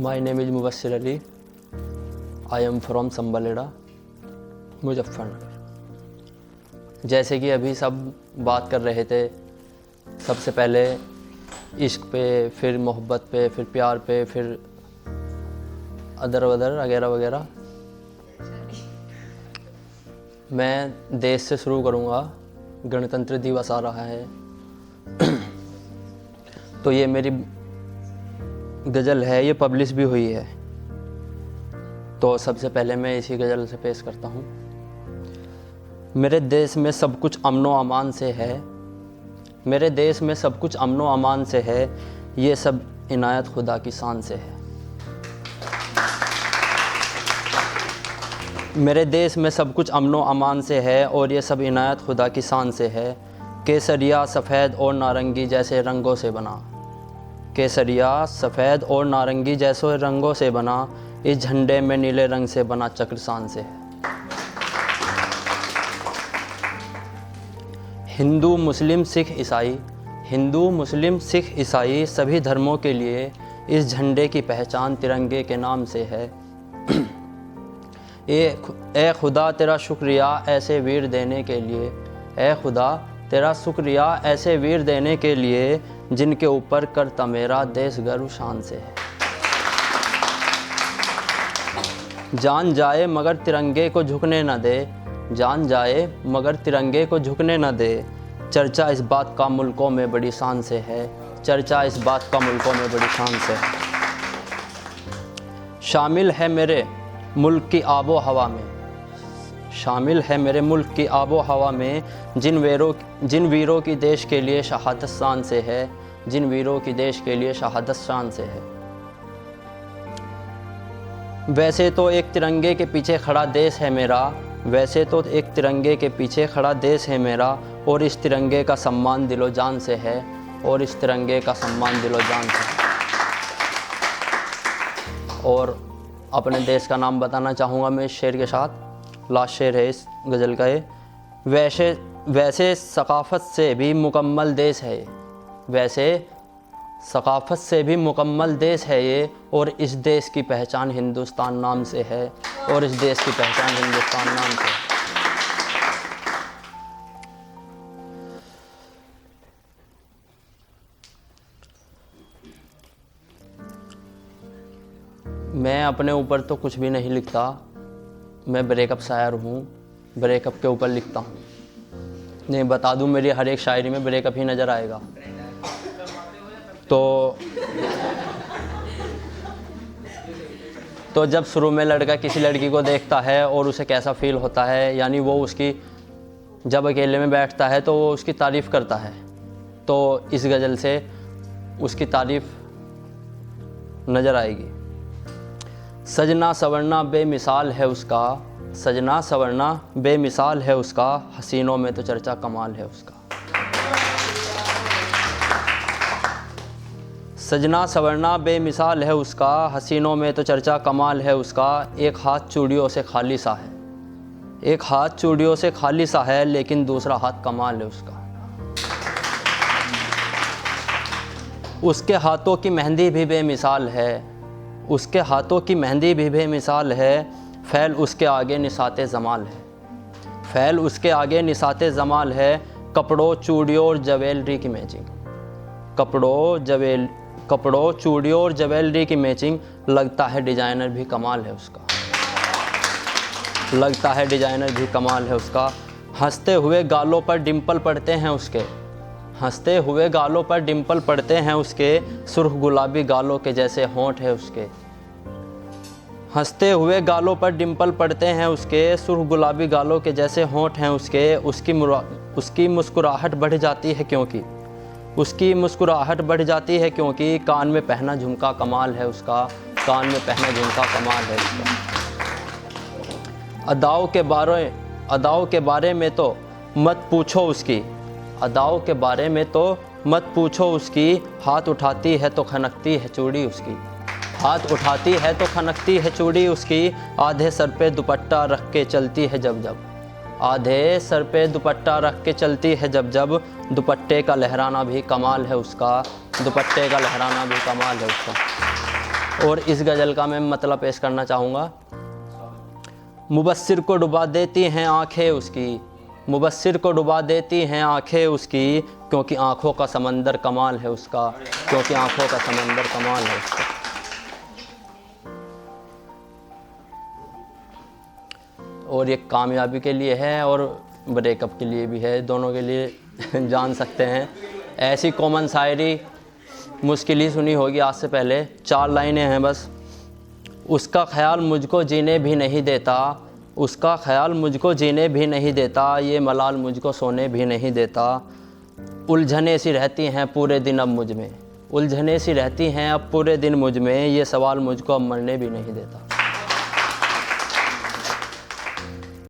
My name is Mubassir Ali. I am from संबलेड़ा, Muzaffarnagar. जैसे कि अभी सब बात कर रहे थे, सबसे पहले इश्क पे, फिर मोहब्बत पे, फिर प्यार पे, फिर अदर वदर वगैरह वगैरह। मैं देश से शुरू करूँगा। गणतंत्र दिवस आ रहा है तो ये मेरी गज़ल है, ये पब्लिश भी हुई है। तो सबसे पहले मैं इसी गज़ल से पेश करता हूँ। मेरे देश में सब कुछ अमनो अमान से है, मेरे देश में सब कुछ अमनो अमान से है, ये सब इनायत खुदा की शान से है। मेरे देश में सब कुछ अमनो अमान से है और ये सब इनायत खुदा की शान से है। केसरिया सफ़ेद और नारंगी जैसे रंगों से बना, केसरिया सफ़ेद और नारंगी जैसे रंगों से बना, इस झंडे में नीले रंग से बना चक्र शान से है। हिंदू मुस्लिम सिख ईसाई, हिंदू मुस्लिम सिख ईसाई सभी धर्मों के लिए इस झंडे की पहचान तिरंगे के नाम से है। ए खुदा तेरा शुक्रिया ऐसे वीर देने के लिए, ए खुदा तेरा शुक्रिया ऐसे वीर देने के लिए, जिनके ऊपर करता मेरा देश गर्व शान से है। जान जाए मगर तिरंगे को झुकने न दे, जान जाए मगर तिरंगे को झुकने न दे, चर्चा इस बात का मुल्कों में बड़ी शान से है, चर्चा इस बात का मुल्कों में बड़ी शान से है। शामिल है मेरे मुल्क की आबो हवा में, शामिल है मेरे मुल्क की आबो हवा में, जिन वीरों की देश के लिए शहादत शान से है, जिन वीरों की देश के लिए शहादत शान से है। वैसे तो एक तिरंगे के पीछे खड़ा देश है मेरा, वैसे तो एक तिरंगे के पीछे खड़ा देश है मेरा, और इस तिरंगे का सम्मान दिलो जान से है, और इस तिरंगे का सम्मान दिलो जान से है। और अपने देश का नाम बताना चाहूँगा मैं इस शेर के साथ। लास्ट शेर है इस गज़ल का ये। वैसे सकाफ़त से भी मुकम्मल देश है ये, वैसे सकाफ़त से भी मुकम्मल देश है ये, और इस देश की पहचान हिंदुस्तान नाम से है, और इस देश की पहचान हिंदुस्तान नाम से है। मैं अपने ऊपर तो कुछ भी नहीं लिखता, मैं ब्रेकअप शायर हूँ, ब्रेकअप के ऊपर लिखता हूँ। नहीं, बता दूँ, मेरी हर एक शायरी में ब्रेकअप ही नज़र आएगा। तो जब शुरू में लड़का किसी लड़की को देखता है और उसे कैसा फ़ील होता है, यानी वो उसकी जब अकेले में बैठता है तो वो उसकी तारीफ़ करता है, तो इस गज़ल से उसकी तारीफ़ नज़र आएगी। सजना सवरना बेमिसाल है उसका, सजना सवरना बेमिसाल है उसका, हसीनों में तो चर्चा कमाल है उसका। सजना सवरना बेमिसाल है उसका, हसीनों में तो चर्चा कमाल है उसका, एक हाथ चूड़ियों से खाली सा है, एक हाथ चूड़ियों से खाली सा है, लेकिन दूसरा हाथ कमाल है उसका। उसके हाथों की मेहंदी भी बेमिसाल है, उसके हाथों की मेहंदी भी बेमिसाल है, फ़ैल उसके आगे निसाते जमाल है, फ़ैल उसके आगे निसाते जमाल है, कपड़ों चूड़ियों और ज्वेलरी की मैचिंग, कपड़ों चूड़ियों और ज्वेलरी की मैचिंग, लगता है डिज़ाइनर भी कमाल है उसका, लगता है डिज़ाइनर भी कमाल है उसका। हंसते हुए गालों पर डिंपल पड़ते हैं उसके, हंसते हुए गालों पर डिंपल पड़ते हैं उसके, सुर्ख गुलाबी गालों के जैसे होंठ है उसके, हंसते हुए गालों पर डिंपल पड़ते हैं उसके, सुर्ख गुलाबी गालों के जैसे होंठ हैं उसके। उसकी मुस्कुराहट बढ़ जाती है क्योंकि, उसकी मुस्कुराहट बढ़ जाती है क्योंकि, कान में पहना झुमका कमाल है उसका, कान में पहना झुमका कमाल है उसका। अदाओं के बारे में तो मत पूछो उसकी, अदाओं के बारे में तो मत पूछो उसकी, हाथ उठाती है तो खनकती है चूड़ी उसकी, हाथ उठाती है तो खनकती है चूड़ी उसकी। आधे सर पे दुपट्टा रख के चलती है जब जब, आधे सर पे दुपट्टा रख के चलती है जब जब, दुपट्टे का लहराना भी कमाल है उसका, दुपट्टे का लहराना भी कमाल है उसका। और इस गज़ल का मैं मतलब पेश करना चाहूँगा। मुबस्सिर को डुबा देती हैं आँखें उसकी, मुबस्सिर को डुबा देती हैं आँखें उसकी, क्योंकि आँखों का समंदर कमाल है उसका, क्योंकि आँखों का समंदर कमाल है उसका। और ये कामयाबी के लिए है और ब्रेकअप के लिए भी है, दोनों के लिए जान सकते हैं। ऐसी कॉमन शायरी मुश्किल ही सुनी होगी आज से पहले। 4 लाइनें हैं बस। उसका ख्याल मुझको जीने भी नहीं देता, उसका ख्याल मुझको जीने भी नहीं देता, ये मलाल मुझको सोने भी नहीं देता। उलझने सी रहती हैं पूरे दिन अब मुझ में, उलझने सी रहती हैं अब पूरे दिन मुझ में, ये सवाल मुझको अब मरने भी नहीं देता।